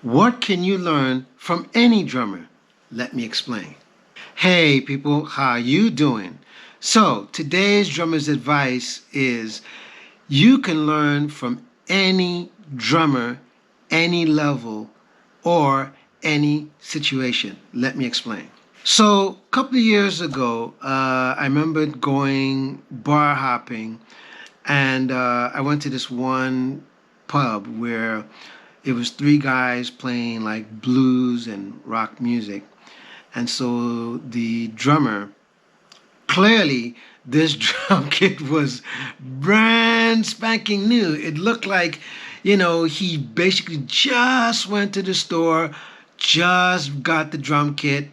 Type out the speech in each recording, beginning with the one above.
What can you learn from any drummer? Let me explain. Hey people, how you doing? So, today's drummer's advice is you can learn from any drummer, any level, or any situation. Let me explain. So, a couple of years ago, I remember going bar hopping, and I went to this one pub where it was three guys playing like blues and rock music. And so the drummer, clearly, this drum kit was brand spanking new. It looked like, he basically just went to the store, just got the drum kit,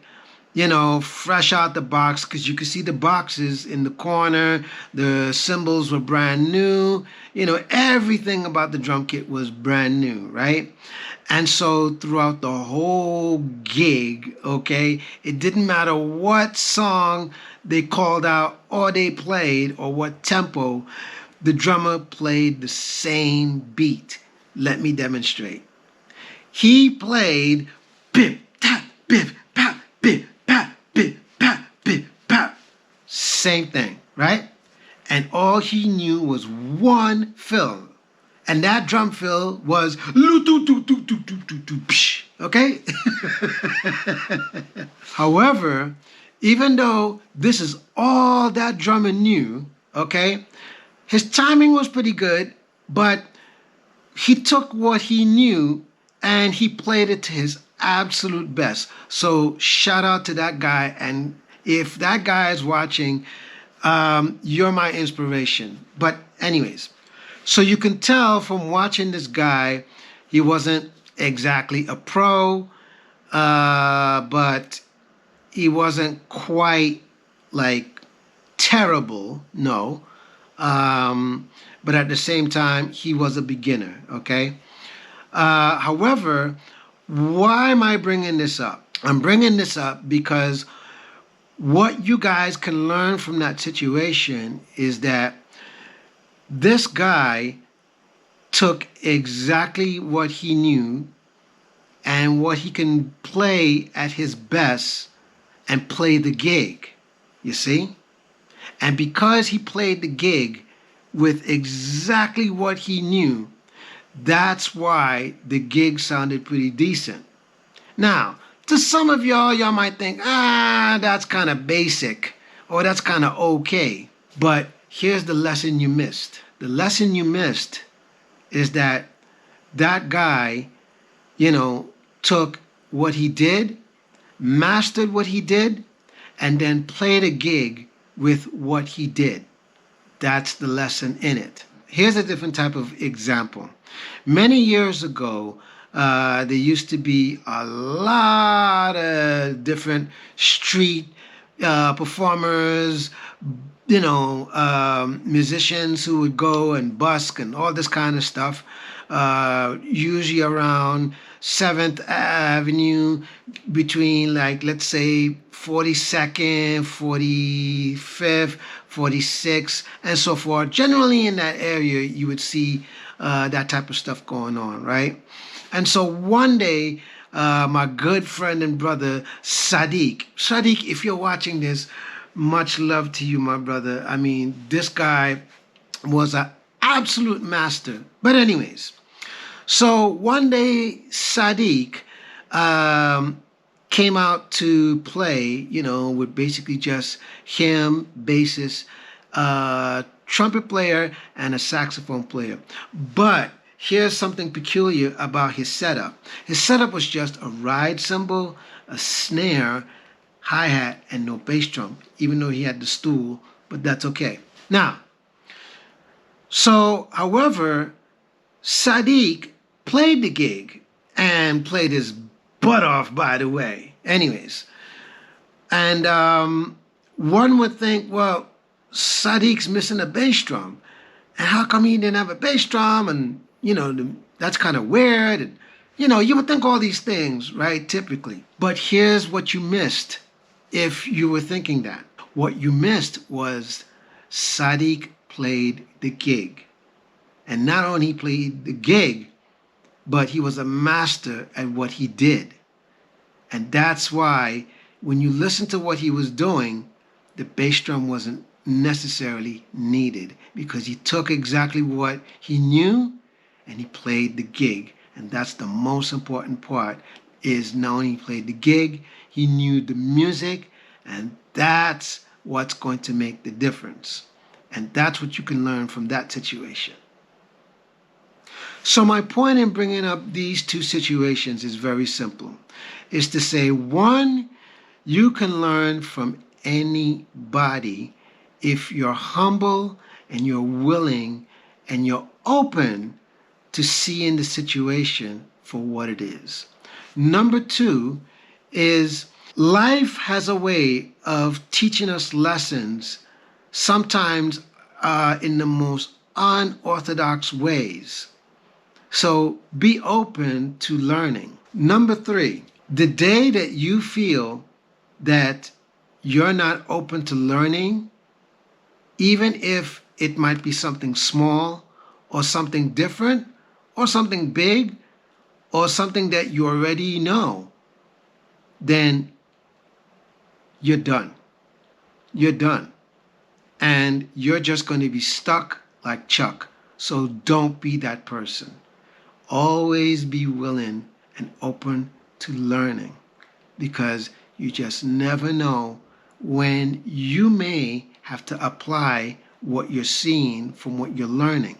fresh out the box, because you could see the boxes in the corner. The cymbals were brand new. Everything about the drum kit was brand new, right? And so throughout the whole gig, okay, it didn't matter what song they called out or they played or what tempo, the drummer played the same beat. Let me demonstrate. He played bip, tap, bip, pop, bip, pop, bip, pop, bip, pop. Same thing, right? And all he knew was one fill. And that drum fill was okay? However, even though this is all that drummer knew, okay, his timing was pretty good, but he took what he knew and he played it to his absolute best. So shout out to that guy. And if that guy is watching, you're my inspiration. But anyways, so you can tell from watching this guy, he wasn't exactly a pro, but he wasn't quite like terrible, no. But at the same time, he was a beginner, okay? However, why am I bringing this up? I'm bringing this up because what you guys can learn from that situation is that this guy took exactly what he knew and what he can play at his best and play the gig, you see? And because he played the gig with exactly what he knew, that's why the gig sounded pretty decent. Now, to some of y'all might think, that's kind of basic or that's kind of okay. But here's the lesson you missed. The lesson you missed is that that guy, took what he did, mastered what he did, and then played a gig with what he did. That's the lesson in it. Here's a different type of example. Many years ago, there used to be a lot of different street performers, musicians who would go and busk and all this kind of stuff, usually around 7th Avenue between, like, let's say 42nd, 45th, 46th, and so forth. Generally in that area, you would see that type of stuff going on, right? And so one day, my good friend and brother, Sadiq, if you're watching this, much love to you, my brother. I mean, this guy was an absolute master. But anyways, so one day Sadiq came out to play, with basically just him, bassist, trumpet player, and a saxophone player. But here's something peculiar about his setup. His setup was just a ride cymbal, a snare, hi-hat, and no bass drum, even though he had the stool, but that's okay. Now, so, however, Sadiq played the gig and played his butt off, by the way. Anyways, and one would think, well, Sadiq's missing a bass drum, and how come he didn't have a bass drum? And that's kind of weird. And you would think all these things, right? Typically, but here's what you missed. If you were thinking that, what you missed was Sadiq played the gig. And not only played the gig, but he was a master at what he did. And that's why when you listen to what he was doing, the bass drum wasn't necessarily needed, because he took exactly what he knew and he played the gig. And that's the most important part, is not only he played the gig, he knew the music, and that's what's going to make the difference. And that's what you can learn from that situation. So my point in bringing up these two situations is very simple. Is to say, one, you can learn from anybody if you're humble and you're willing and you're open to seeing the situation for what it is. Number two is life has a way of teaching us lessons, sometimes in the most unorthodox ways. So be open to learning. Number three, the day that you feel that you're not open to learning, even if it might be something small or something different or something big or something that you already know, then you're done. You're done. And you're just going to be stuck like Chuck. So don't be that person. Always be willing and open to learning, because you just never know when you may have to apply what you're seeing from what you're learning.